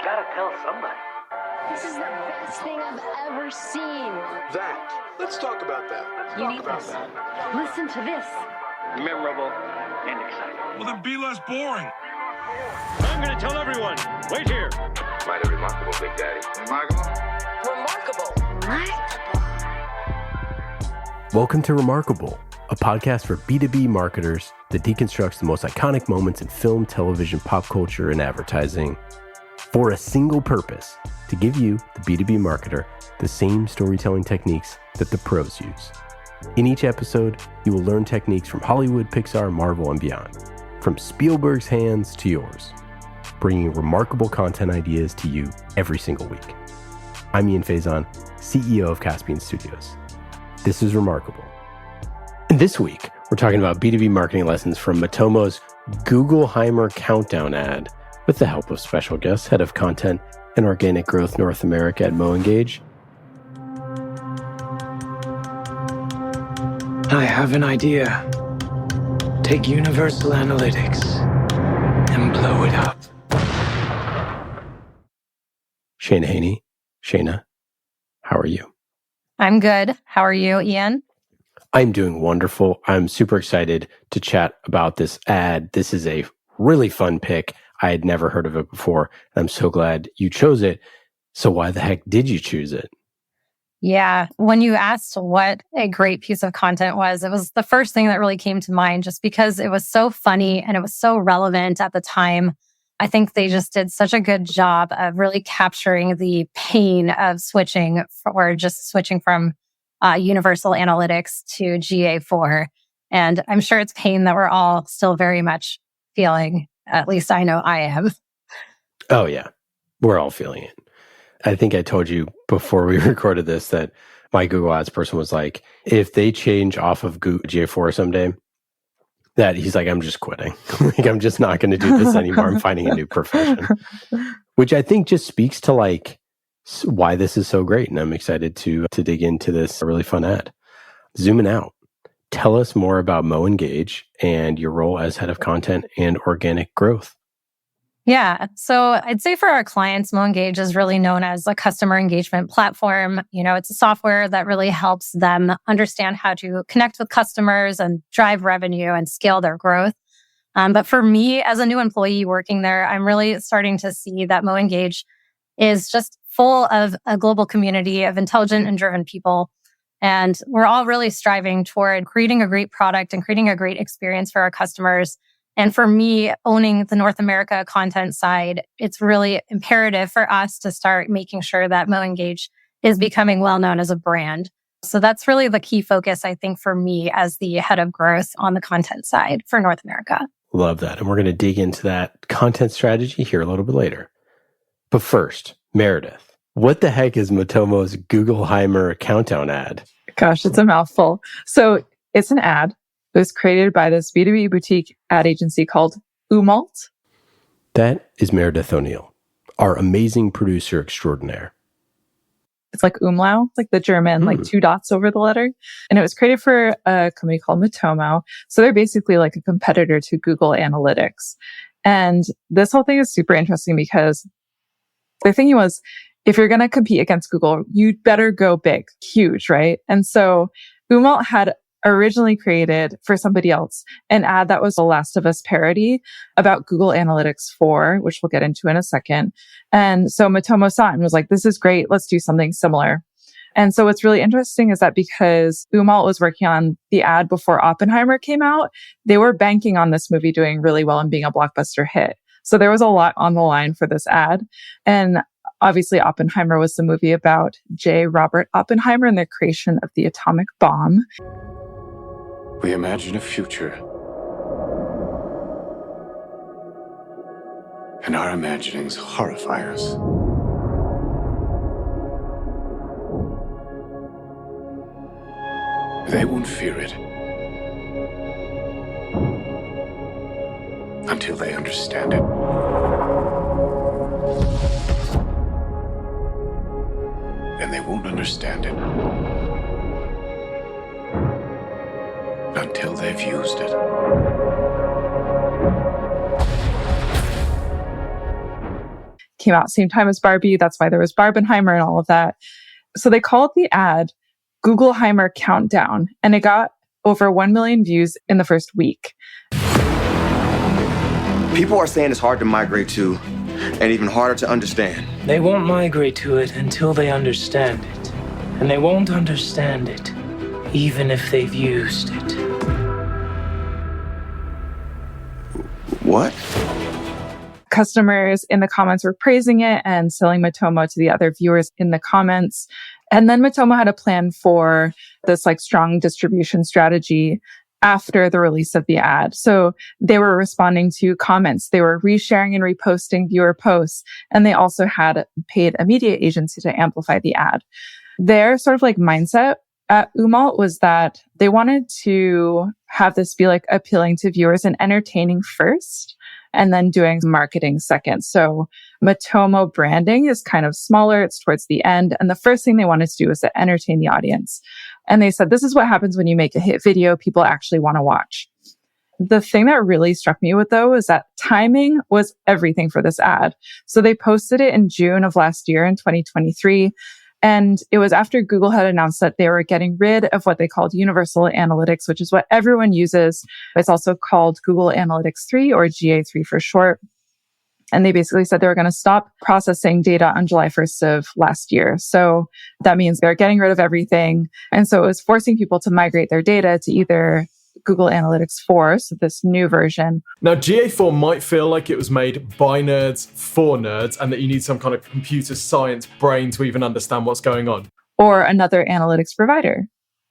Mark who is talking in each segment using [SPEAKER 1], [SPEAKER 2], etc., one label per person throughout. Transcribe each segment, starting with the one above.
[SPEAKER 1] gotta tell somebody.
[SPEAKER 2] This is the best thing I've ever seen.
[SPEAKER 3] Let's talk about that.
[SPEAKER 2] You need this. Listen to this.
[SPEAKER 1] Memorable and exciting.
[SPEAKER 4] Well, then be less boring.
[SPEAKER 5] I'm going to tell everyone. Wait here.
[SPEAKER 3] Mighty remarkable, Big Daddy.
[SPEAKER 2] Remarkable.
[SPEAKER 6] Welcome to Remarkable, a podcast for B2B marketers that deconstructs the most iconic moments in film, television, pop culture, and advertising for a single purpose: to give you, the B2B marketer, the same storytelling techniques that the pros use. In each episode, you will learn techniques from Hollywood, Pixar, Marvel, and beyond, from Spielberg's hands to yours, bringing remarkable content ideas to you every single week. I'm Ian Faison, CEO of Caspian Studios. This is Remarkable. And this week, we're talking about B2B marketing lessons from Matomo's Googleheimer countdown ad with the help of special guest, Head of Content and Organic Growth North America at MoEngage.
[SPEAKER 7] I have an idea. Take Universal Analytics and blow it up.
[SPEAKER 6] Shana Haynie. Shana, how are you?
[SPEAKER 8] I'm good. How are you, Ian?
[SPEAKER 6] I'm doing wonderful. I'm super excited to chat about this ad. This is a really fun pick. I had never heard of it before. I'm so glad you chose it. So why the heck did you choose it?
[SPEAKER 8] Yeah. When you asked what a great piece of content was, it was the first thing that really came to mind just because it was so funny and it was so relevant at the time. I think they just did such a good job of really capturing the pain of switching from Universal Analytics to GA4. And I'm sure it's pain that we're all still very much feeling. At least I know I am.
[SPEAKER 6] Oh, yeah. We're all feeling it. I think I told you before we recorded this that my Google Ads person was like, if they change off of GA4 someday, that he's like, I'm just quitting. Like, I'm just not going to do this anymore. I'm finding a new profession, which I think just speaks to like why this is so great. And I'm excited to dig into this really fun ad. Zooming out. Tell us more about MoEngage and your role as head of content and organic growth.
[SPEAKER 8] Yeah. So I'd say for our clients, MoEngage is really known as a customer engagement platform. You know, it's a software that really helps them understand how to connect with customers and drive revenue and scale their growth. But for me, as a new employee working there, I'm really starting to see that MoEngage is just full of a global community of intelligent and driven people. And we're all really striving toward creating a great product and creating a great experience for our customers. And for me, owning the North America content side, it's really imperative for us to start making sure that MoEngage is becoming well-known as a brand. So that's really the key focus, I think, for me as the head of growth on the content side for North America.
[SPEAKER 6] Love that. And we're going to dig into that content strategy here a little bit later. But first, Meredith, what the heck is Matomo's Googleheimer countdown ad?
[SPEAKER 9] Gosh, it's a mouthful. So it's an ad. It was created by this B2B boutique ad agency called Umault.
[SPEAKER 6] That is Meredith O'Neill, our amazing producer extraordinaire.
[SPEAKER 9] It's like Umlaut, like the German, like two dots over the letter. And it was created for a company called Matomo. So they're basically like a competitor to Google Analytics. And this whole thing is super interesting because the thing was, if you're going to compete against Google, you'd better go big, huge, right? And so Umault had originally created for somebody else an ad that was the Last of Us parody about Google Analytics 4, which we'll get into in a second. And so Matomo saw it and was like, this is great. Let's do something similar. And so what's really interesting is that because Umault was working on the ad before Oppenheimer came out, they were banking on this movie doing really well and being a blockbuster hit. So there was a lot on the line for this ad. And obviously, Oppenheimer was the movie about J. Robert Oppenheimer and the creation of the atomic bomb.
[SPEAKER 10] We imagine a future. And our imaginings horrify us. They won't fear it until they understand it. And they won't understand it until they've used it.
[SPEAKER 9] came out same time as Barbie. That's why there was Barbenheimer and all of that. So they called the ad Googleheimer Countdown, and it got over 1 million views in the first week.
[SPEAKER 4] People are saying it's hard to migrate to and even harder to understand.
[SPEAKER 7] They won't migrate to it until they understand it. And they won't understand it, even if they've used it.
[SPEAKER 4] What?
[SPEAKER 9] Customers in the comments were praising it and selling Matomo to the other viewers in the comments. And then Matomo had a plan for this like strong distribution strategy after the release of the ad. So they were responding to comments. They were resharing and reposting viewer posts. And they also had paid a media agency to amplify the ad. Their sort of like mindset at Umault was that they wanted to have this be like appealing to viewers and entertaining first, and then doing marketing second. So Matomo branding is kind of smaller. It's towards the end. And the first thing they wanted to do was to entertain the audience. And they said, this is what happens when you make a hit video people actually want to watch. The thing that really struck me with though is that timing was everything for this ad. So they posted it in June of last year in 2023. And it was after Google had announced that they were getting rid of what they called Universal Analytics, which is what everyone uses. It's also called Google Analytics 3 or GA3 for short. And they basically said they were going to stop processing data on July 1st of last year. So that means they're getting rid of everything. And so it was forcing people to migrate their data to either Google Analytics 4, so this new version.
[SPEAKER 11] Now, GA4 might feel like it was made by nerds for nerds and that you need some kind of computer science brain to even understand what's going on.
[SPEAKER 9] Or another analytics provider,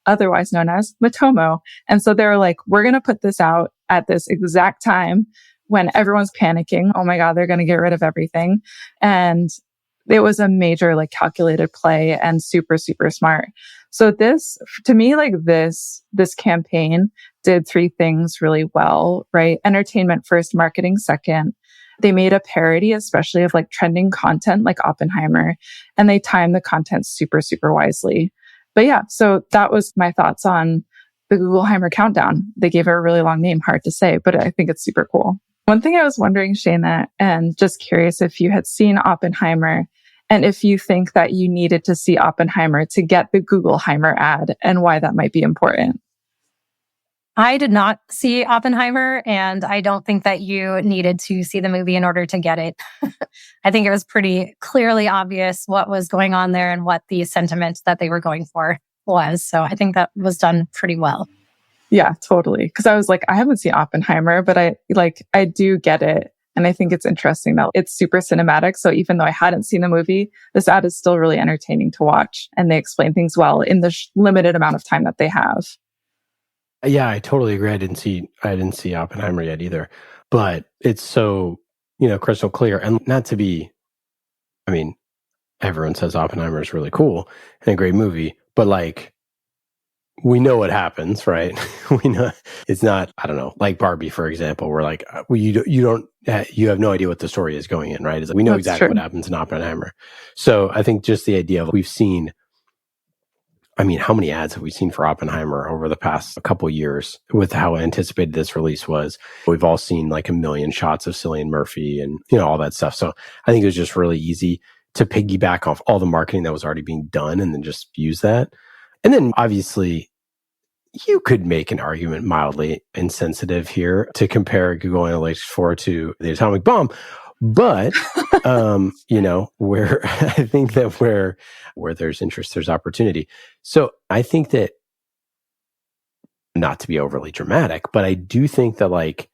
[SPEAKER 9] otherwise known as Matomo. And so they were like, we're going to put this out at this exact time when everyone's panicking. Oh my God, they're going to get rid of everything. And it was a major like calculated play and super, super smart. So this, to me, like this campaign did three things really well, right? Entertainment first, marketing second. They made a parody, especially of like trending content like Oppenheimer, and they timed the content super, super wisely. But yeah, so that was my thoughts on the Googleheimer Countdown. They gave it a really long name, hard to say, but I think it's super cool. One thing I was wondering, Shana, and just curious if you had seen Oppenheimer and if you think that you needed to see Oppenheimer to get the Googleheimer ad and why that might be important.
[SPEAKER 8] I did not see Oppenheimer, and I don't think that you needed to see the movie in order to get it. I think it was pretty clearly obvious what was going on there and what the sentiment that they were going for was. So I think that was done pretty well.
[SPEAKER 9] Yeah, totally. Because I was like, I haven't seen Oppenheimer, but I do get it. And I think it's interesting that it's super cinematic. So even though I hadn't seen the movie, this ad is still really entertaining to watch. And they explain things well in the limited amount of time that they have.
[SPEAKER 6] Yeah, I totally agree. I didn't see Oppenheimer yet either. But it's so, crystal clear. And not to be, everyone says Oppenheimer is really cool and a great movie. But like, we know what happens, right? We know it's not, I don't know, like Barbie, for example, where like, you have no idea what the story is going in, right? It's like, we know exactly what happens in Oppenheimer. So I think just the idea of we've seen, how many ads have we seen for Oppenheimer over the past couple years with how anticipated this release was? We've all seen like 1 million shots of Cillian Murphy and, all that stuff. So I think it was just really easy to piggyback off all the marketing that was already being done and then just use that. And then obviously, you could make an argument mildly insensitive here to compare Google Analytics 4 to the atomic bomb. But, where I think that where there's interest, there's opportunity. So I think that, not to be overly dramatic, but I do think that like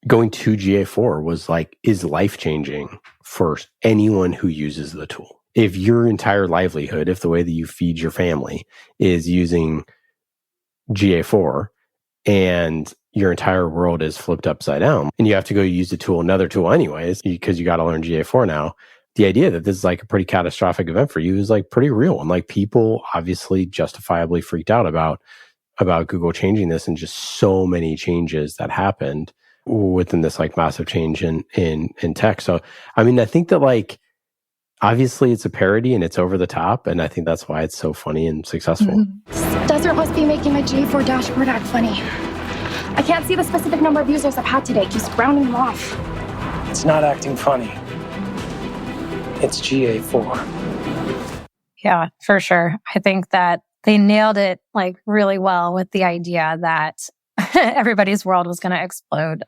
[SPEAKER 6] going to GA4 is life-changing for anyone who uses the tool. If your entire livelihood, if the way that you feed your family is using GA4 and your entire world is flipped upside down and you have to go use another tool anyways, because you got to learn GA4 now, the idea that this is like a pretty catastrophic event for you is like pretty real. And like people obviously justifiably freaked out about Google changing this and just so many changes that happened within this like massive change in tech. So, I think that like, obviously, it's a parody and it's over the top, and I think that's why it's so funny and successful.
[SPEAKER 2] Mm-hmm. Desert must be making my GA4 dashboard act funny. I can't see the specific number of users I've had today. Keeps rounding them off.
[SPEAKER 7] It's not acting funny. It's GA4.
[SPEAKER 8] Yeah, for sure. I think that they nailed it like really well with the idea that everybody's world was going to explode.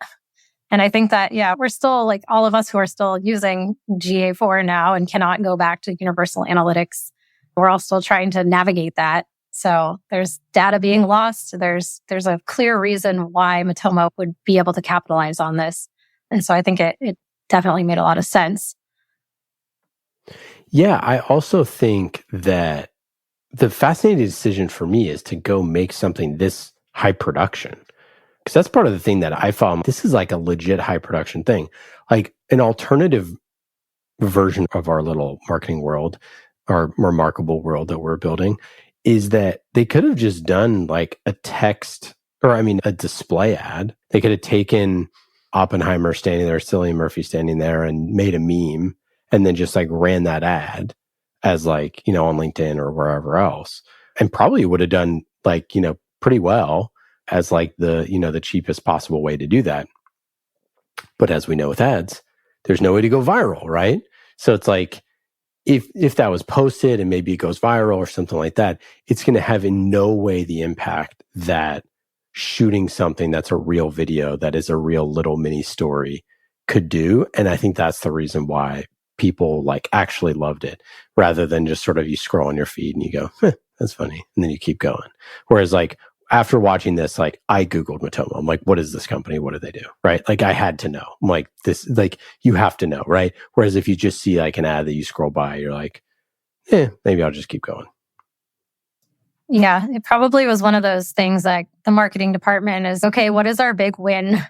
[SPEAKER 8] And I think that, yeah, we're still like all of us who are still using GA4 now and cannot go back to universal analytics. We're all still trying to navigate that. So there's data being lost. There's a clear reason why Matomo would be able to capitalize on this. And so I think it definitely made a lot of sense.
[SPEAKER 6] Yeah, I also think that the fascinating decision for me is to go make something this high production. Because that's part of the thing that I found. This is like a legit high production thing. Like an alternative version of our little marketing world, our remarkable world that we're building, is that they could have just done like a text, or I mean, a display ad. They could have taken Oppenheimer standing there, Cillian Murphy standing there, and made a meme, and then just like ran that ad as like, you know, on LinkedIn or wherever else. And probably would have done like, you know, pretty well as like the, you know, the cheapest possible way to do that. But as we know with ads, there's no way to go viral, right? So it's like, if that was posted and maybe it goes viral or something like that, it's going to have in no way the impact that shooting something that's a real video, that is a real little mini story could do. And I think that's the reason why people like actually loved it, rather than just sort of you scroll on your feed and you go, that's funny. And then you keep going. Whereas like after watching this, like I Googled Matomo. I'm like, what is this company? What do they do? Right? Like I had to know. I'm like, this, like you have to know, right? Whereas if you just see like an ad that you scroll by, you're like, maybe I'll just keep going.
[SPEAKER 8] Yeah, it probably was one of those things like the marketing department is, okay, what is our big win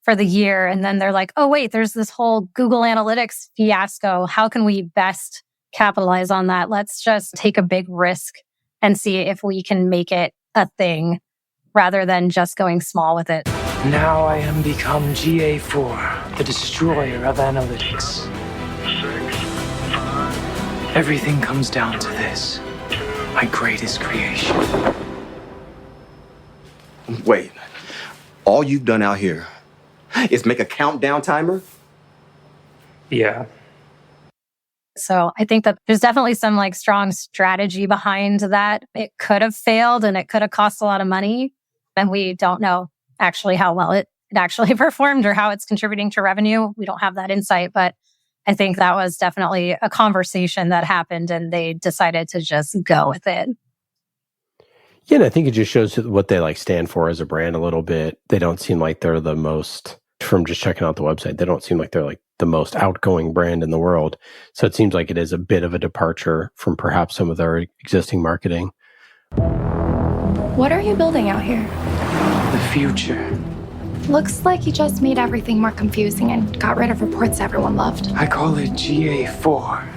[SPEAKER 8] for the year? And then they're like, oh, wait, there's this whole Google Analytics fiasco. How can we best capitalize on that? Let's just take a big risk and see if we can make it a thing rather than just going small with it.
[SPEAKER 7] Now I am become GA4, the destroyer of analytics. Everything comes down to this. My greatest creation.
[SPEAKER 4] Wait, all you've done out here is make a countdown timer?
[SPEAKER 7] Yeah.
[SPEAKER 8] So I think that there's definitely some like strong strategy behind that. It could have failed and it could have cost a lot of money. And we don't know actually how well it actually performed or how it's contributing to revenue. We don't have that insight, but I think that was definitely a conversation that happened and they decided to just go with it.
[SPEAKER 6] Yeah, and I think it just shows what they like stand for as a brand a little bit. They don't seem like they're the most, from just checking out the website, they don't seem like they're like the most outgoing brand in the world. So it seems like it is a bit of a departure from perhaps some of their existing marketing.
[SPEAKER 2] What are you building out here?
[SPEAKER 7] The future.
[SPEAKER 2] Looks like you just made everything more confusing and got rid of reports everyone loved.
[SPEAKER 7] I call it GA4.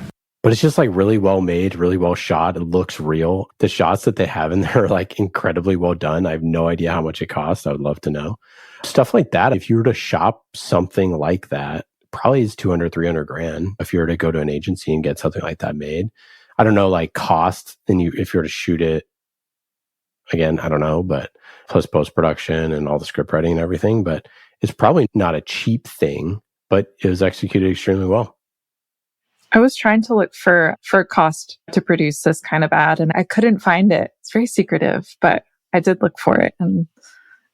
[SPEAKER 6] But it's just like really well made, really well shot. It looks real. The shots that they have in there are like incredibly well done. I have no idea how much it costs. I would love to know. Stuff like that, if you were to shop something like that, probably is 200, 300 grand. If you were to go to an agency and get something like that made, I don't know, like cost. And if you were to shoot it, again, I don't know, but plus post-production and all the script writing and everything, but it's probably not a cheap thing, but it was executed extremely well.
[SPEAKER 9] I was trying to look for cost to produce this kind of ad and I couldn't find it. It's very secretive, but I did look for it and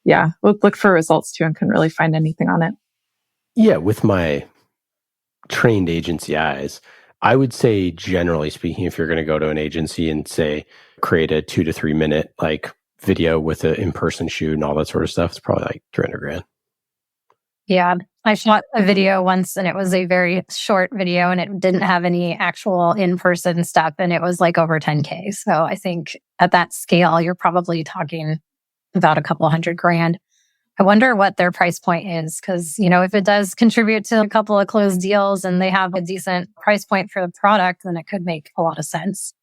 [SPEAKER 9] yeah, look for results too and couldn't really find anything on it.
[SPEAKER 6] Yeah, with my trained agency eyes, I would say generally speaking, if you're going to go to an agency and say, create a 2 to 3 minute like video with an in-person shoot and all that sort of stuff, it's probably like 300 grand.
[SPEAKER 8] Yeah, I shot a video once and it was a very short video and it didn't have any actual in-person stuff and it was like over 10K. So I think at that scale, you're probably talking about a couple $100,000. I wonder what their price point is because, you know, if it does contribute to a couple of closed deals and they have a decent price point for the product, then it could make a lot of sense.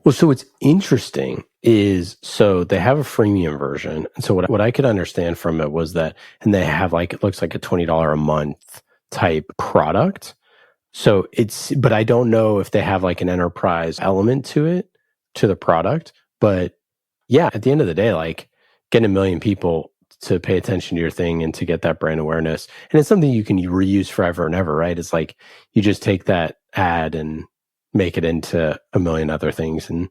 [SPEAKER 6] Well, so what's interesting is, so they have a freemium version. And so what I could understand from it was that, and they have like, it looks like a $20 a month type product. So but I don't know if they have like an enterprise element to it, to the product. But yeah, at the end of the day, like getting 1 million people to pay attention to your thing and to get that brand awareness. And it's something you can reuse forever and ever, right? It's like you just take that ad and make it into a million other things and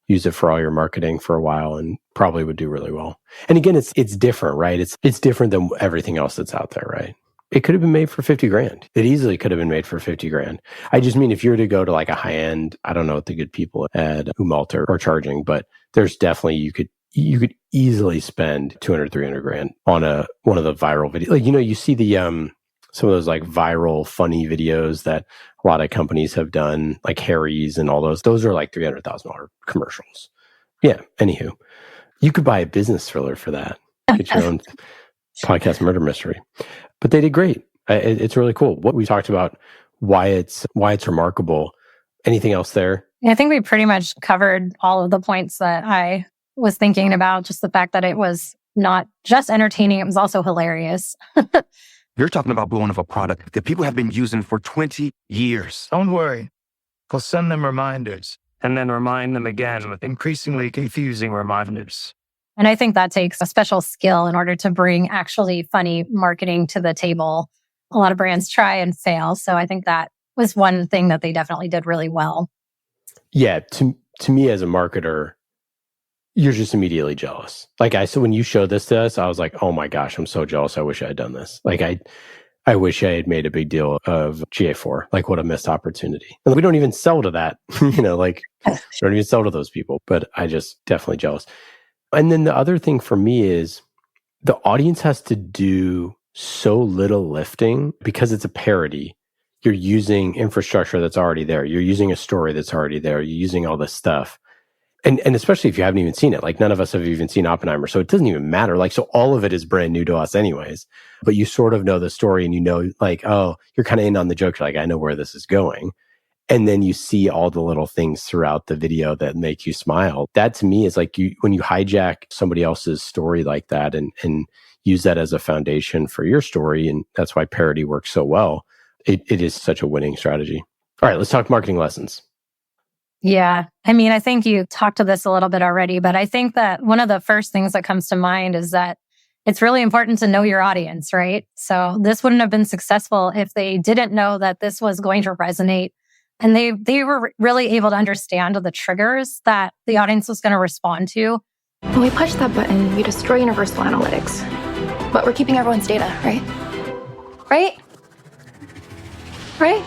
[SPEAKER 6] use it for all your marketing for a while and probably would do really well. And again, it's different, right? It's different than everything else that's out there, right? It could have been made for 50 grand. It easily could have been made for 50 grand. I just mean, if you were to go to like a high end, I don't know what the good people at Umault are charging, but there's definitely, you could easily spend 200, 300 grand on one of the viral videos. Like, you see the, some of those like viral funny videos that a lot of companies have done, like Harry's and all those are like $300,000 commercials. Yeah. Anywho, you could buy a business thriller for that. Get your own podcast murder mystery. But they did great. It's really cool. What we talked about, why it's remarkable. Anything else there?
[SPEAKER 8] I think we pretty much covered all of the points that I was thinking about. Just the fact that it was not just entertaining, it was also hilarious.
[SPEAKER 12] You're talking about blowing up a product that people have been using for 20 years.
[SPEAKER 13] Don't worry. We'll send them reminders and then remind them again with increasingly confusing reminders.
[SPEAKER 8] And I think that takes a special skill in order to bring actually funny marketing to the table. A lot of brands try and fail. So I think that was one thing that they definitely did really well.
[SPEAKER 6] Yeah. To me as a marketer, you're just immediately jealous. Like so when you showed this to us, I was like, oh my gosh, I'm so jealous. I wish I had done this. Like I wish I had made a big deal of GA4. Like, what a missed opportunity. And we don't even sell to that, like we don't even sell to those people, but I just definitely jealous. And then the other thing for me is the audience has to do so little lifting because it's a parody. You're using infrastructure that's already there. You're using a story that's already there. You're using all this stuff. And especially if you haven't even seen it, like none of us have even seen Oppenheimer. So it doesn't even matter. Like, so all of it is brand new to us anyways, but you sort of know the story and like, oh, you're kind of in on the joke. You're like, I know where this is going. And then you see all the little things throughout the video that make you smile. That to me is like when you hijack somebody else's story like that and use that as a foundation for your story. And that's why parody works so well. It is such a winning strategy. All right, let's talk marketing lessons.
[SPEAKER 8] Yeah. I mean, I think you talked to this a little bit already, but I think that one of the first things that comes to mind is that it's really important to know your audience, right? So this wouldn't have been successful if they didn't know that this was going to resonate. And they were really able to understand the triggers that the audience was going to respond to.
[SPEAKER 2] When we push that button, we destroy universal analytics. But we're keeping everyone's data, right? Right? Right?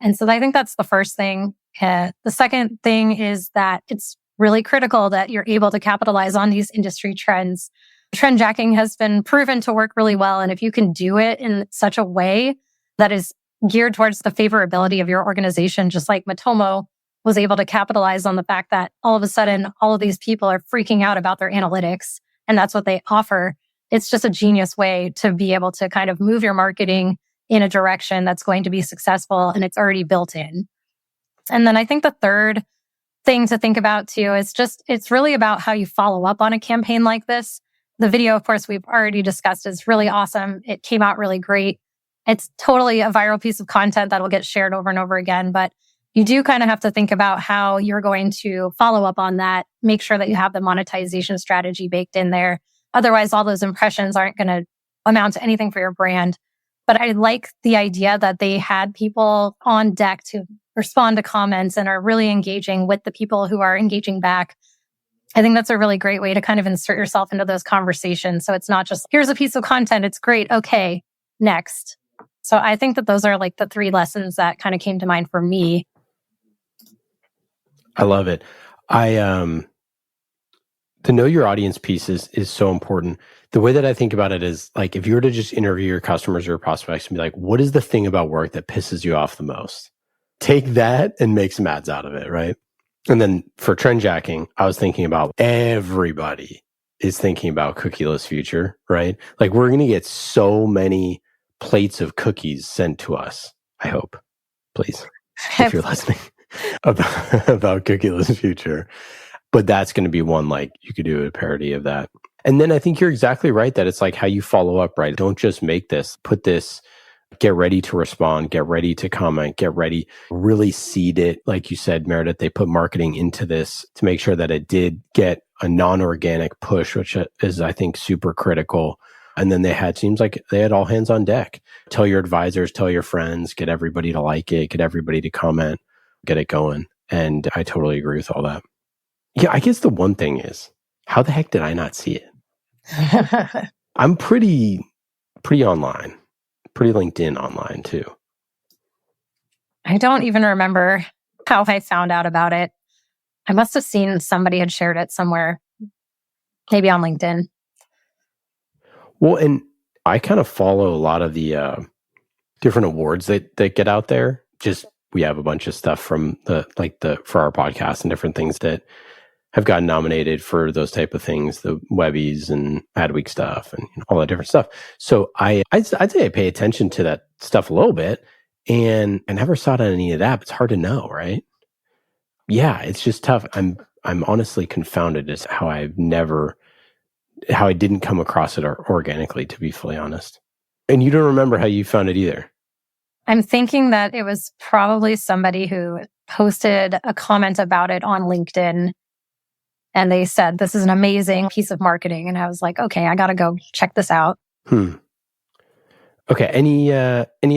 [SPEAKER 8] And so I think that's the first thing. The second thing is that it's really critical that you're able to capitalize on these industry trends. Trend jacking has been proven to work really well. And if you can do it in such a way that is geared towards the favorability of your organization, just like Matomo was able to capitalize on the fact that all of a sudden, all of these people are freaking out about their analytics, and that's what they offer. It's just a genius way to be able to kind of move your marketing in a direction that's going to be successful, and it's already built in. And then I think the third thing to think about too is it's really about how you follow up on a campaign like this. The video, of course, we've already discussed is really awesome. It came out really great. It's totally a viral piece of content that will get shared over and over again, but you do kind of have to think about how you're going to follow up on that, make sure that you have the monetization strategy baked in there. Otherwise, all those impressions aren't going to amount to anything for your brand. But I like the idea that they had people on deck to respond to comments and are really engaging with the people who are engaging back. I think that's a really great way to kind of insert yourself into those conversations. So it's not just, here's a piece of content, it's great, okay, next. So I think that those are like the three lessons that kind of came to mind for me.
[SPEAKER 6] I love it. The know your audience piece is so important. The way that I think about it is like, if you were to just interview your customers or prospects and be like, what is the thing about work that pisses you off the most? Take that and make some ads out of it, right? And then for trend jacking, I was thinking about everybody is thinking about cookieless future, right? Like we're going to get so many plates of cookies sent to us. I hope, please, if you're listening about cookieless future. But that's going to be one, like you could do a parody of that. And then I think you're exactly right that it's like how you follow up, right? Don't just make this, put this, get ready to respond, get ready to comment, get ready, really seed it. Like you said, Meredith, they put marketing into this to make sure that it did get a non-organic push, which is, I think, super critical. And then seems like they had all hands on deck. Tell your advisors, tell your friends, get everybody to like it, get everybody to comment, get it going. And I totally agree with all that. Yeah, I guess the one thing is, how the heck did I not see it? I'm pretty online, pretty LinkedIn online too.
[SPEAKER 8] I don't even remember how I found out about it. I must have seen somebody had shared it somewhere, maybe on LinkedIn.
[SPEAKER 6] Well, and I kind of follow a lot of the different awards that get out there. Just we have a bunch of stuff from for our podcast and different things that have gotten nominated for those type of things, the Webbies and Adweek stuff and all that different stuff. So I'd say I pay attention to that stuff a little bit, and I never saw it on any of that. It's hard to know, right? Yeah, it's just tough. I'm honestly confounded as how I didn't come across it organically, to be fully honest. And you don't remember how you found it either?
[SPEAKER 8] I'm thinking that it was probably somebody who posted a comment about it on LinkedIn. And they said, this is an amazing piece of marketing. And I was like, okay, I got to go check this out.
[SPEAKER 6] Okay. Any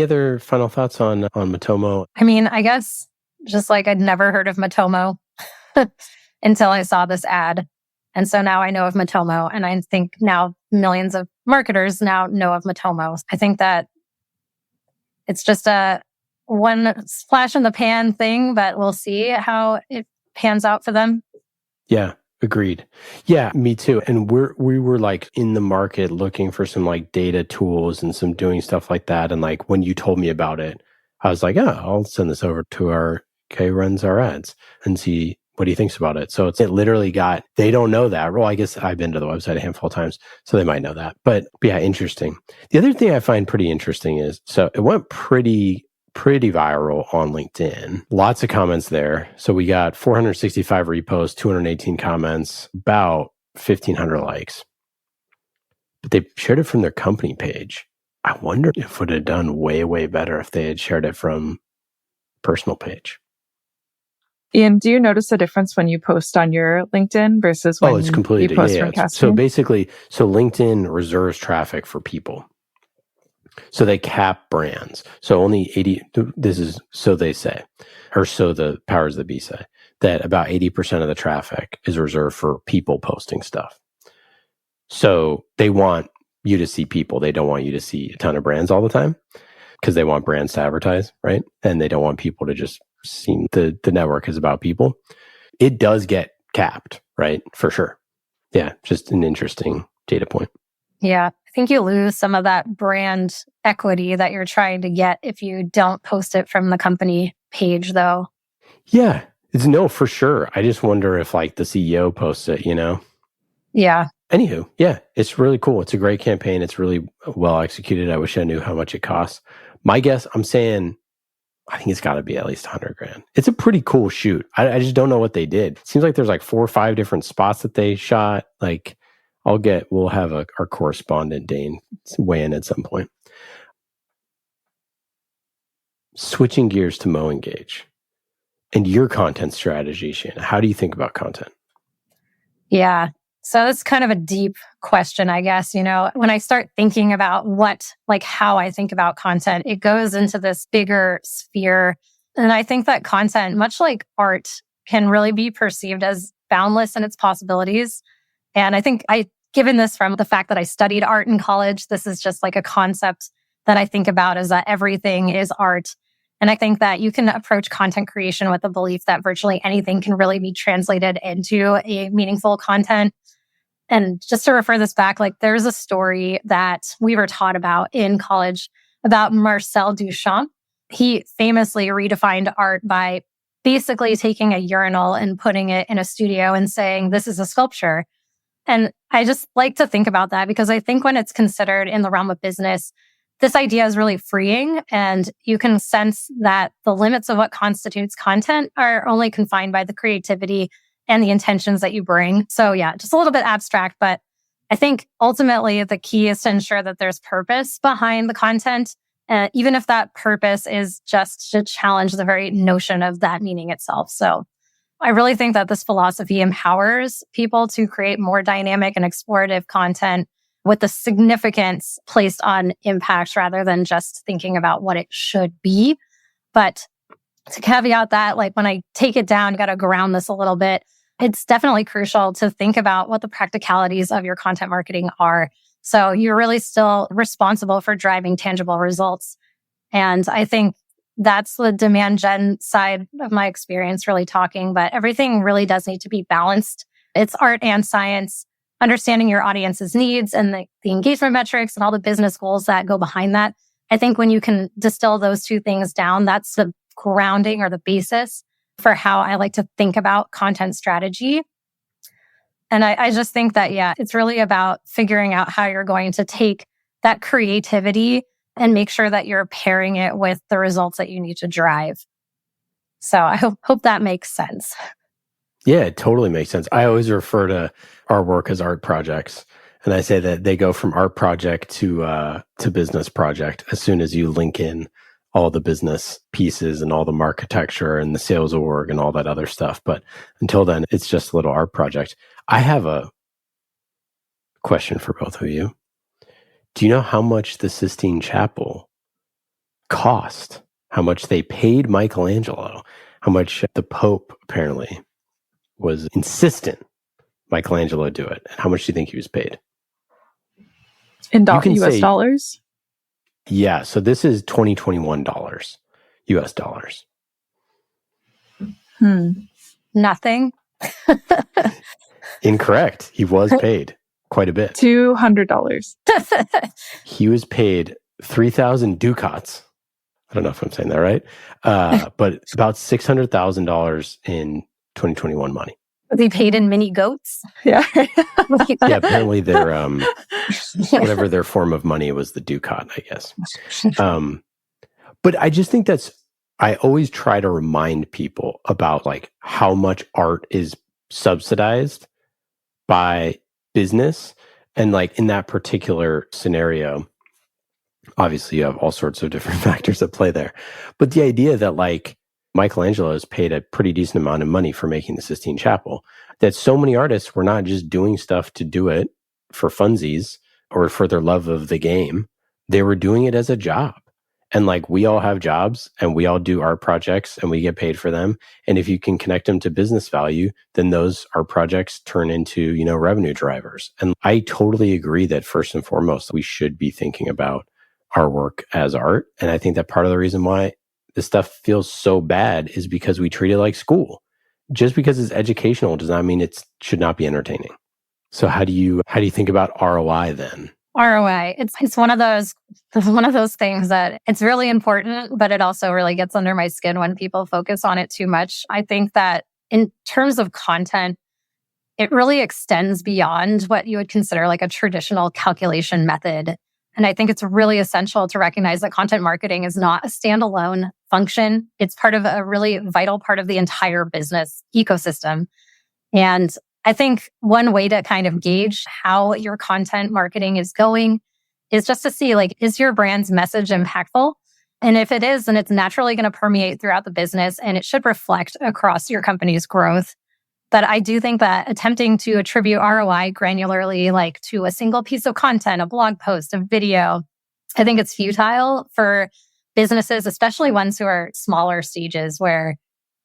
[SPEAKER 6] other final thoughts on Matomo?
[SPEAKER 8] I mean, I guess just like I'd never heard of Matomo until I saw this ad. And so now I know of Matomo. And I think now millions of marketers now know of Matomo. I think that it's just a one splash in the pan thing, but we'll see how it pans out for them.
[SPEAKER 6] Yeah. Agreed. Yeah, me too. And we were like in the market looking for some like data tools and some doing stuff like that. And like when you told me about it, I was like, I'll send this over to our Kay runs our ads and see what he thinks about it. So it literally they don't know that. Well, I guess I've been to the website a handful of times, so they might know that. But yeah, interesting. The other thing I find pretty interesting is, so it went pretty viral on LinkedIn. Lots of comments there. So we got 465 reposts, 218 comments, about 1,500 likes. But they shared it from their company page. I wonder if it would have done way, way better if they had shared it from personal page.
[SPEAKER 9] Ian, do you notice a difference when you post on your LinkedIn versus when
[SPEAKER 6] it's completely,
[SPEAKER 9] you post from Cascade?
[SPEAKER 6] So basically, LinkedIn reserves traffic for people. So they cap brands. So only 80, this is, so they say, or so the powers that be say, that about 80% of the traffic is reserved for people posting stuff. So they want you to see people. They don't want you to see a ton of brands all the time because they want brands to advertise, right? And they don't want people to just see the network is about people. It does get capped, right? For sure. Yeah, just an interesting data point.
[SPEAKER 8] Yeah, I think you lose some of that brand equity that you're trying to get if you don't post it from the company page, though.
[SPEAKER 6] Yeah, no, for sure. I just wonder if like the CEO posts it,
[SPEAKER 8] Yeah.
[SPEAKER 6] Anywho, yeah, it's really cool. It's a great campaign. It's really well executed. I wish I knew how much it costs. My guess, I think it's got to be at least $100,000. It's a pretty cool shoot. I just don't know what they did. It seems like there's like 4 or 5 different spots that they shot. Like, we'll have our correspondent Dane weigh in at some point. Switching gears to MoEngage and your content strategy, Shana. How do you think about content?
[SPEAKER 8] Yeah. So it's kind of a deep question, I guess. When I start thinking about how I think about content, it goes into this bigger sphere. And I think that content, much like art, can really be perceived as boundless in its possibilities. And I think given this from the fact that I studied art in college, this is just like a concept that I think about, is that everything is art. And I think that you can approach content creation with the belief that virtually anything can really be translated into a meaningful content. And just to refer this back, there's a story that we were taught about in college about Marcel Duchamp. He famously redefined art by basically taking a urinal and putting it in a studio and saying, this is a sculpture. And I just like to think about that because I think when it's considered in the realm of business, this idea is really freeing, and you can sense that the limits of what constitutes content are only confined by the creativity and the intentions that you bring. So yeah, just a little bit abstract, but I think ultimately the key is to ensure that there's purpose behind the content, even if that purpose is just to challenge the very notion of that meaning itself. So I really think that this philosophy empowers people to create more dynamic and explorative content with the significance placed on impact rather than just thinking about what it should be. But to caveat that, like when I take it down, you got to ground this a little bit. It's definitely crucial to think about what the practicalities of your content marketing are. So you're really still responsible for driving tangible results. And I think that's the demand gen side of my experience really talking, but everything really does need to be balanced. It's art and science, understanding your audience's needs and the engagement metrics and all the business goals that go behind that. I think when you can distill those two things down, that's the grounding or the basis for how I like to think about content strategy. And I just think that, yeah, it's really about figuring out how you're going to take that creativity and make sure that you're pairing it with the results that you need to drive. So I hope that makes sense.
[SPEAKER 6] Yeah, it totally makes sense. I always refer to our work as art projects. And I say that they go from art project to business project as soon as you link in all the business pieces and all the architecture and the sales org and all that other stuff. But until then, it's just a little art project. I have a question for both of you. Do you know how much the Sistine Chapel cost? How much they paid Michelangelo? How much the Pope apparently was insistent Michelangelo do it? And how much do you think he was paid?
[SPEAKER 9] In US dollars?
[SPEAKER 6] Yeah, so this is 2021 dollars, US dollars.
[SPEAKER 8] Nothing.
[SPEAKER 6] Incorrect. He was paid quite a bit.
[SPEAKER 9] $200.
[SPEAKER 6] He was paid 3,000 ducats. I don't know if I'm saying that right, but about $600,000 in 2021 money.
[SPEAKER 8] Was he paid in mini goats?
[SPEAKER 9] Yeah.
[SPEAKER 6] Yeah, apparently their whatever their form of money was the ducat, I guess. But I just think I always try to remind people about like how much art is subsidized by business. And like in that particular scenario, obviously you have all sorts of different factors at play there. But the idea that like Michelangelo has paid a pretty decent amount of money for making the Sistine Chapel, that so many artists were not just doing stuff to do it for funsies or for their love of the game. They were doing it as a job. And like we all have jobs and we all do art projects and we get paid for them. And if you can connect them to business value, then those art projects turn into, revenue drivers. And I totally agree that first and foremost, we should be thinking about our work as art. And I think that part of the reason why this stuff feels so bad is because we treat it like school. Just because it's educational does not mean it should not be entertaining. So how do you think about ROI then?
[SPEAKER 8] ROI. It's one of those things that it's really important, but it also really gets under my skin when people focus on it too much. I think that in terms of content, it really extends beyond what you would consider like a traditional calculation method. And I think it's really essential to recognize that content marketing is not a standalone function. It's part of a really vital part of the entire business ecosystem. And I think one way to kind of gauge how your content marketing is going is just to see, like, is your brand's message impactful? And if it is, then it's naturally going to permeate throughout the business and it should reflect across your company's growth. But I do think that attempting to attribute ROI granularly, like to a single piece of content, a blog post, a video, I think it's futile for businesses, especially ones who are smaller stages where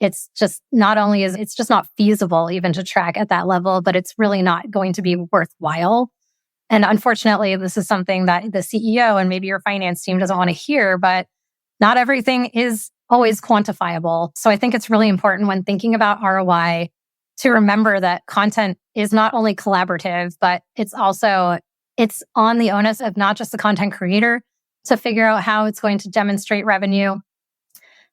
[SPEAKER 8] it's just it's just not feasible even to track at that level, but it's really not going to be worthwhile. And unfortunately, this is something that the CEO and maybe your finance team doesn't want to hear, but not everything is always quantifiable. So I think it's really important when thinking about ROI to remember that content is not only collaborative, but it's on the onus of not just the content creator to figure out how it's going to demonstrate revenue.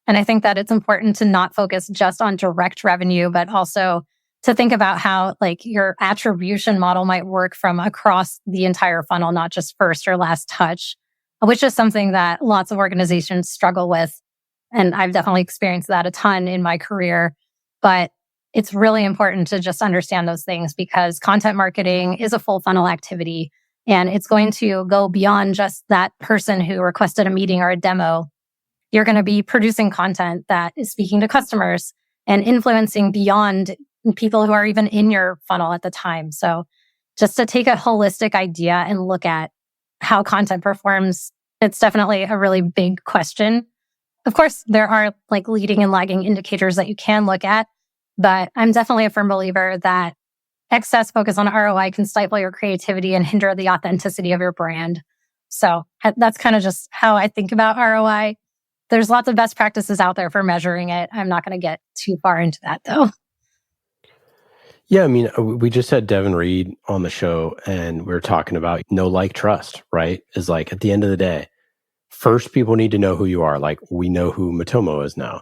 [SPEAKER 8] And I think that it's important to not focus just on direct revenue, but also to think about how like your attribution model might work from across the entire funnel, not just first or last touch, which is something that lots of organizations struggle with. And I've definitely experienced that a ton in my career. But it's really important to just understand those things because content marketing is a full funnel activity and it's going to go beyond just that person who requested a meeting or a demo. You're going to be producing content that is speaking to customers and influencing beyond people who are even in your funnel at the time. So just to take a holistic idea and look at how content performs. It's definitely a really big question. Of course, there are like leading and lagging indicators that you can look at, but I'm definitely a firm believer that excess focus on ROI can stifle your creativity and hinder the authenticity of your brand. So that's kind of just how I think about ROI. There's lots of best practices out there for measuring it. I'm not going to get too far into that though.
[SPEAKER 6] Yeah, I mean, we just had Devin Reed on the show and we were talking about know, like, trust, right? Is like at the end of the day, first people need to know who you are. Like we know who Matomo is now.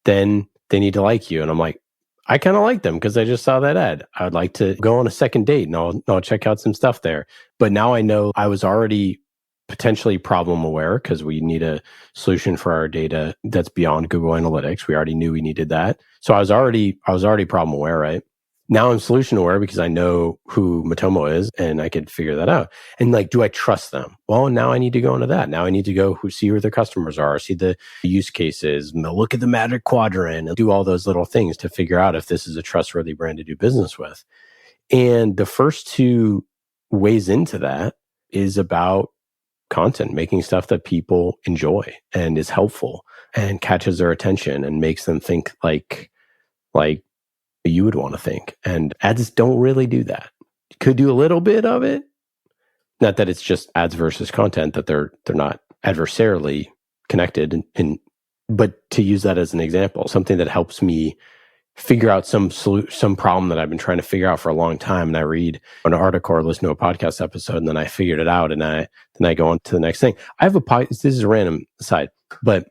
[SPEAKER 6] Then they need to like you. And I'm like, I kind of like them because I just saw that ad. I would like to go on a second date and I'll check out some stuff there. But now I know I was already potentially problem aware because we need a solution for our data that's beyond Google Analytics. We already knew we needed that. So I was already problem aware, right? Now I'm solution aware because I know who Matomo is and I could figure that out. And like, do I trust them? Well, now I need to go into that. Now I need to go see who their customers are, see the use cases, look at the Magic Quadrant and do all those little things to figure out if this is a trustworthy brand to do business with. And the first two ways into that is about content, making stuff that people enjoy and is helpful and catches their attention and makes them think like you would want to think. And ads don't really do that. You could do a little bit of it. Not that it's just ads versus content, that they're not adversarially connected. But to use that as an example, something that helps me figure out some problem that I've been trying to figure out for a long time. And I read an article or listen to a podcast episode, and then I figured it out, and then I go on to the next thing. I have this is a random aside, but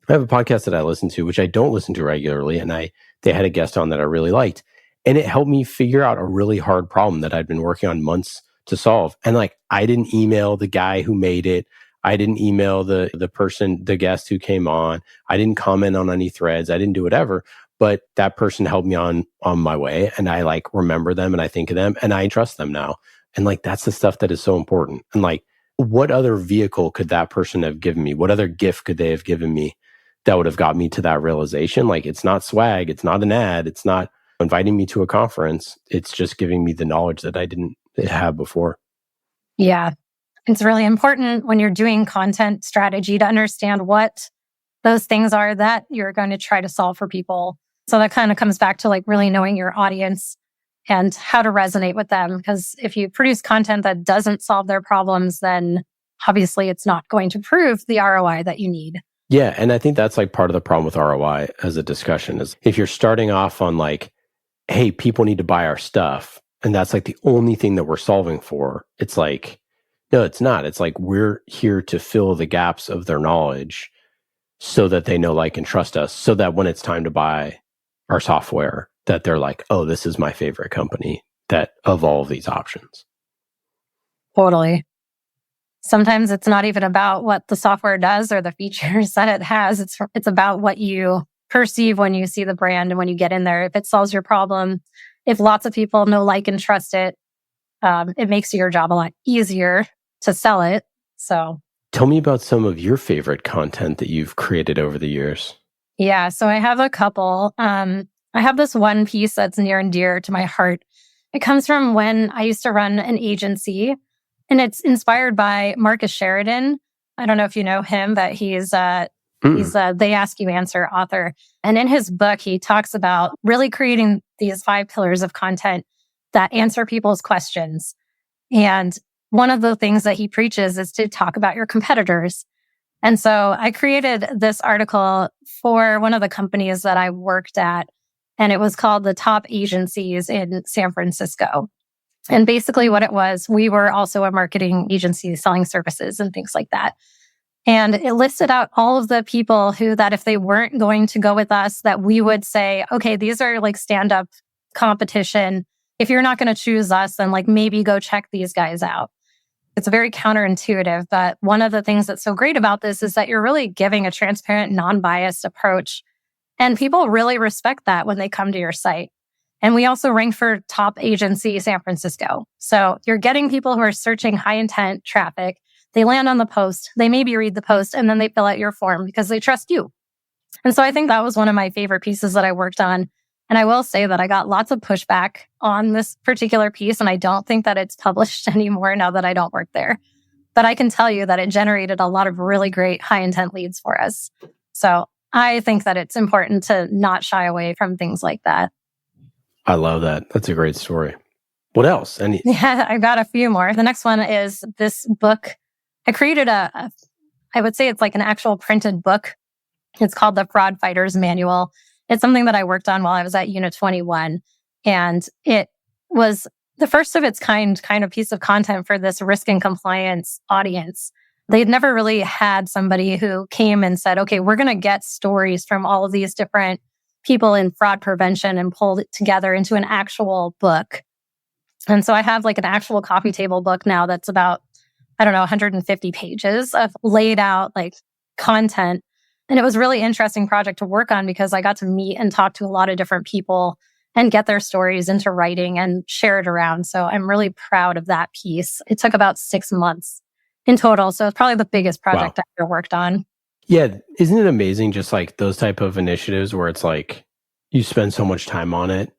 [SPEAKER 6] I have a podcast that I listen to, which I don't listen to regularly, and they had a guest on that I really liked, and it helped me figure out a really hard problem that I'd been working on months to solve. And like, I didn't email the guy who made it. I didn't email the guest who came on. I didn't comment on any threads. I didn't do whatever. But that person helped me on my way, and I like remember them and I think of them and I trust them now. And like, that's the stuff that is so important. And like, what other vehicle could that person have given me? What other gift could they have given me that would have got me to that realization? Like, it's not swag. It's not an ad. It's not inviting me to a conference. It's just giving me the knowledge that I didn't have before.
[SPEAKER 8] Yeah. It's really important when you're doing content strategy to understand what those things are that you're going to try to solve for people. So that kind of comes back to like really knowing your audience and how to resonate with them. Because if you produce content that doesn't solve their problems, then obviously it's not going to prove the ROI that you need.
[SPEAKER 6] Yeah. And I think that's like part of the problem with ROI as a discussion is if you're starting off on like, hey, people need to buy our stuff, and that's like the only thing that we're solving for, it's like, no, it's not. It's like we're here to fill the gaps of their knowledge so that they know, like, and trust us, so that when it's time to buy our software, that they're like, oh, this is my favorite company that of all of these options.
[SPEAKER 8] Totally. Sometimes it's not even about what the software does or the features that it has. It's about what you perceive when you see the brand and when you get in there. If it solves your problem, if lots of people know, like, and trust it, it makes your job a lot easier to sell it. So
[SPEAKER 6] tell me about some of your favorite content that you've created over the years.
[SPEAKER 8] Yeah, so I have a couple. I have this one piece that's near and dear to my heart. It comes from when I used to run an agency, and it's inspired by Marcus Sheridan. I don't know if you know him, but he's the They Ask You Answer author. And in his book, he talks about really creating these 5 pillars of content that answer people's questions. And one of the things that he preaches is to talk about your competitors. And so I created this article for one of the companies that I worked at, and it was called The Top Agencies in San Francisco. And basically what it was, we were also a marketing agency selling services and things like that. And it listed out all of the people who, that if they weren't going to go with us, that we would say, okay, these are like stand-up competition. If you're not going to choose us, then like maybe go check these guys out. It's very counterintuitive, but one of the things that's so great about this is that you're really giving a transparent, non-biased approach. And people really respect that when they come to your site. And we also rank for top agency San Francisco. So you're getting people who are searching high intent traffic. They land on the post, they maybe read the post, and then they fill out your form because they trust you. And so I think that was one of my favorite pieces that I worked on. And I will say that I got lots of pushback on this particular piece, and I don't think that it's published anymore now that I don't work there. But I can tell you that it generated a lot of really great high intent leads for us. So I think that it's important to not shy away from things like that.
[SPEAKER 6] I love that. That's a great story. What else?
[SPEAKER 8] Yeah, I got a few more. The next one is this book. I created I would say it's like an actual printed book. It's called the Fraud Fighter's Manual. It's something that I worked on while I was at Unit 21. And it was the first of its kind of piece of content for this risk and compliance audience. They'd never really had somebody who came and said, okay, we're going to get stories from all of these different people in fraud prevention and pull it together into an actual book. And so I have like an actual coffee table book now that's about, 150 pages of laid out like content. And it was a really interesting project to work on because I got to meet and talk to a lot of different people and get their stories into writing and share it around. So I'm really proud of that piece. It took about 6 months in total. So it's probably the biggest project I've ever worked on.
[SPEAKER 6] Yeah. Isn't it amazing just like those type of initiatives where it's like you spend so much time on it?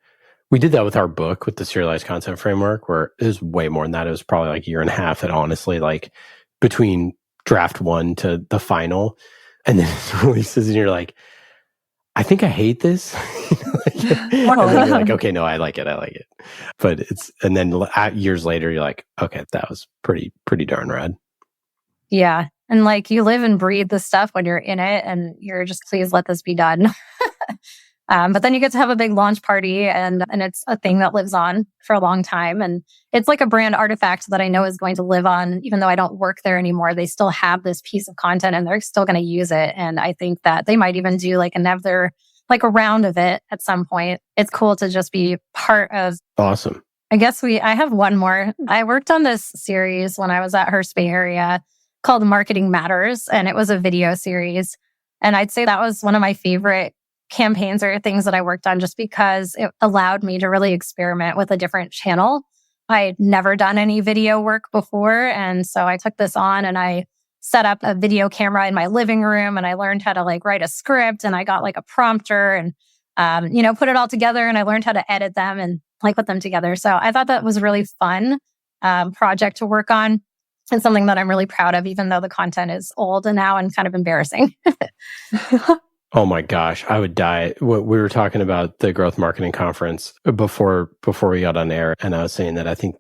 [SPEAKER 6] We did that with our book, with the serialized content framework, where it was way more than that. It was probably like a year and a half that honestly, like between draft 1 to the final, and then it releases and you're like, I think I hate this. And then you're like, okay, no, I like it. But and then years later, you're like, okay, that was pretty darn rad.
[SPEAKER 8] Yeah. And like you live and breathe the stuff when you're in it and you're just, please let this be done. But then you get to have a big launch party and it's a thing that lives on for a long time. And it's like a brand artifact that I know is going to live on, even though I don't work there anymore. They still have this piece of content and they're still going to use it. And I think that they might even do like another, like a round of it at some point. It's cool to just be part of.
[SPEAKER 6] Awesome.
[SPEAKER 8] I guess I have one more. I worked on this series when I was at Hearst Bay Area called Marketing Matters. And it was a video series. And I'd say that was one of my favorite campaigns or things that I worked on just because it allowed me to really experiment with a different channel. I'd never done any video work before. And so I took this on and I set up a video camera in my living room and I learned how to like write a script and I got like a prompter and, put it all together and I learned how to edit them and like put them together. So I thought that was a really fun project to work on and something that I'm really proud of, even though the content is old and now and kind of embarrassing.
[SPEAKER 6] Oh my gosh, I would die. We were talking about the growth marketing conference before we got on air. And I was saying that I think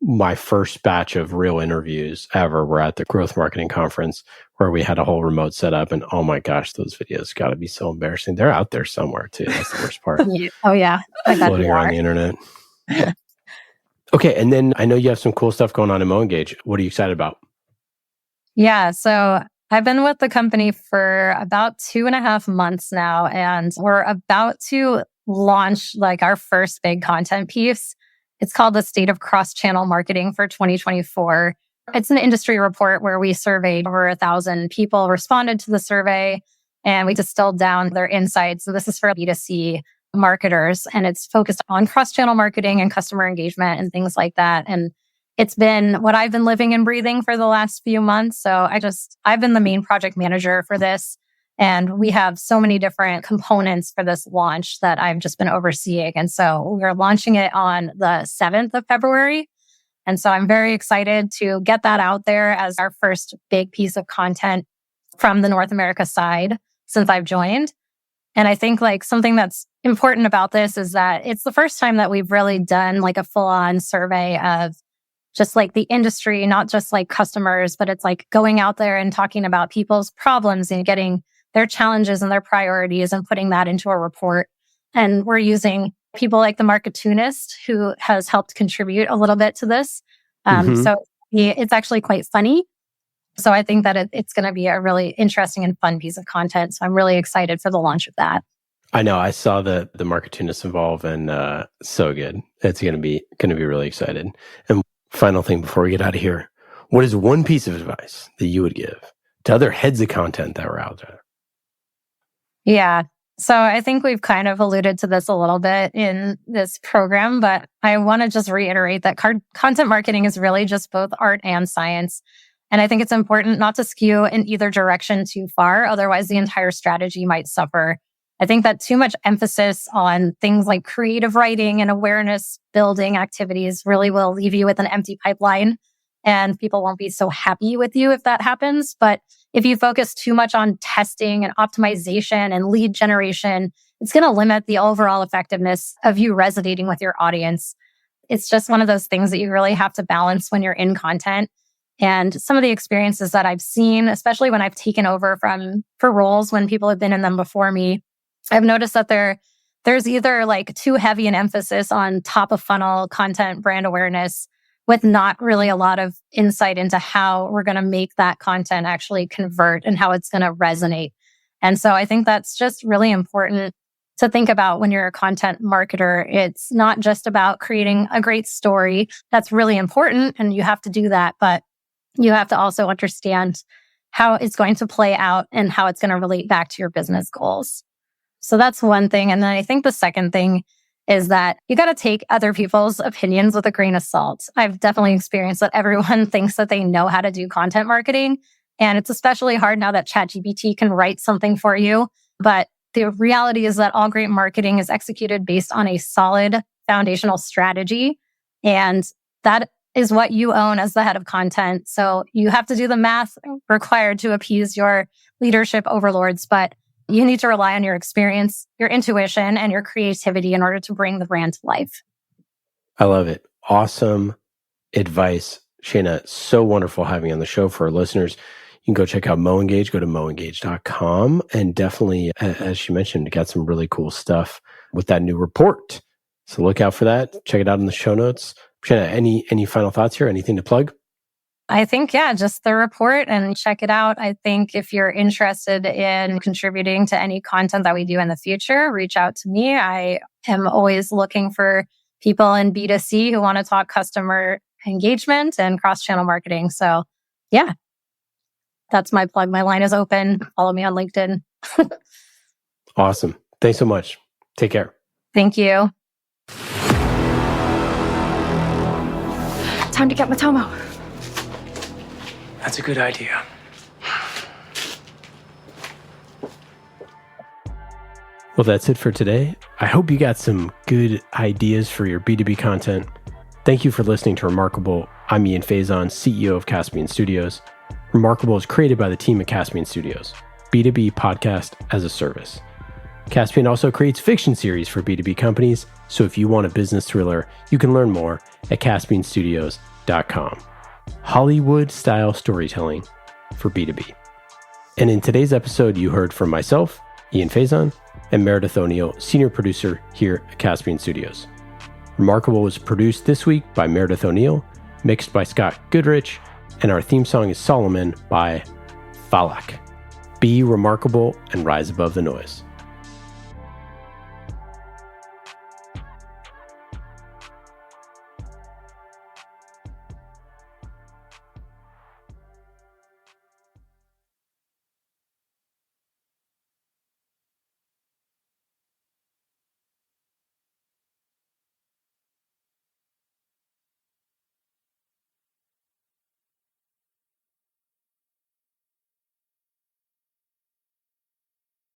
[SPEAKER 6] my first batch of real interviews ever were at the growth marketing conference where we had a whole remote setup. And oh my gosh, those videos got to be so embarrassing. They're out there somewhere too. That's the worst part.
[SPEAKER 8] Oh yeah.
[SPEAKER 6] Floating around the internet. Okay. And then I know you have some cool stuff going on in MoEngage. What are you excited about?
[SPEAKER 8] Yeah. So I've been with the company for about 2.5 months now, and we're about to launch like our first big content piece. It's called the State of Cross-Channel Marketing for 2024. It's an industry report where we surveyed over 1,000 people, responded to the survey, and we distilled down their insights. So this is for B2C marketers, and it's focused on cross-channel marketing and customer engagement and things like that. And it's been what I've been living and breathing for the last few months. So I've been the main project manager for this. And we have so many different components for this launch that I've just been overseeing. And so we're launching it on the 7th of February. And so I'm very excited to get that out there as our first big piece of content from the North America side since I've joined. And I think like something that's important about this is that it's the first time that we've really done like a full-on survey of just like the industry, not just like customers, but it's like going out there and talking about people's problems and getting their challenges and their priorities and putting that into a report. And we're using people like the Marketunist, who has helped contribute a little bit to this. So it's actually quite funny. So I think that it's going to be a really interesting and fun piece of content. So I'm really excited for the launch of that.
[SPEAKER 6] I know. I saw the Marketunist involved and so good. It's going to be really excited. And final thing before we get out of here, what is one piece of advice that you would give to other heads of content that were out there?
[SPEAKER 8] Yeah. So I think we've kind of alluded to this a little bit in this program, but I want to just reiterate that content marketing is really just both art and science. And I think it's important not to skew in either direction too far. Otherwise, the entire strategy might suffer. I think that too much emphasis on things like creative writing and awareness building activities really will leave you with an empty pipeline, and people won't be so happy with you if that happens. But if you focus too much on testing and optimization and lead generation, it's going to limit the overall effectiveness of you resonating with your audience. It's just one of those things that you really have to balance when you're in content. And some of the experiences that I've seen, especially when I've taken over for roles when people have been in them before me, I've noticed that there's either like too heavy an emphasis on top of funnel content brand awareness with not really a lot of insight into how we're going to make that content actually convert and how it's going to resonate. And so I think that's just really important to think about when you're a content marketer. It's not just about creating a great story. That's really important, and you have to do that, but you have to also understand how it's going to play out and how it's going to relate back to your business goals. So that's one thing. And then I think the second thing is that you got to take other people's opinions with a grain of salt. I've definitely experienced that everyone thinks that they know how to do content marketing. And it's especially hard now that ChatGPT can write something for you. But the reality is that all great marketing is executed based on a solid foundational strategy. And that is what you own as the head of content. So you have to do the math required to appease your leadership overlords, but you need to rely on your experience, your intuition, and your creativity in order to bring the brand to life.
[SPEAKER 6] I love it. Awesome advice, Shana. So wonderful having you on the show. For our listeners, you can go check out MoEngage, go to moengage.com. And definitely, as she mentioned, got some really cool stuff with that new report. So look out for that. Check it out in the show notes. Shana, any final thoughts here? Anything to plug?
[SPEAKER 8] I think, just the report and check it out. I think if you're interested in contributing to any content that we do in the future, reach out to me. I am always looking for people in B2C who want to talk customer engagement and cross-channel marketing. So that's my plug. My line is open. Follow me on LinkedIn.
[SPEAKER 6] Awesome. Thanks so much. Take care.
[SPEAKER 8] Thank you.
[SPEAKER 2] Time to get Matomo.
[SPEAKER 7] That's a good idea.
[SPEAKER 6] Well, that's it for today. I hope you got some good ideas for your B2B content. Thank you for listening to Remarkable. I'm Ian Faison, CEO of Caspian Studios. Remarkable is created by the team at Caspian Studios, B2B podcast as a service. Caspian also creates fiction series for B2B companies, so if you want a business thriller, you can learn more at caspianstudios.com. Hollywood-style storytelling for B2B. And in today's episode, you heard from myself, Ian Faison, and Meredith O'Neill, senior producer here at Caspian Studios. Remarkable was produced this week by Meredith O'Neill, mixed by Scott Goodrich, and our theme song is Solomon by Falak. Be remarkable and rise above the noise.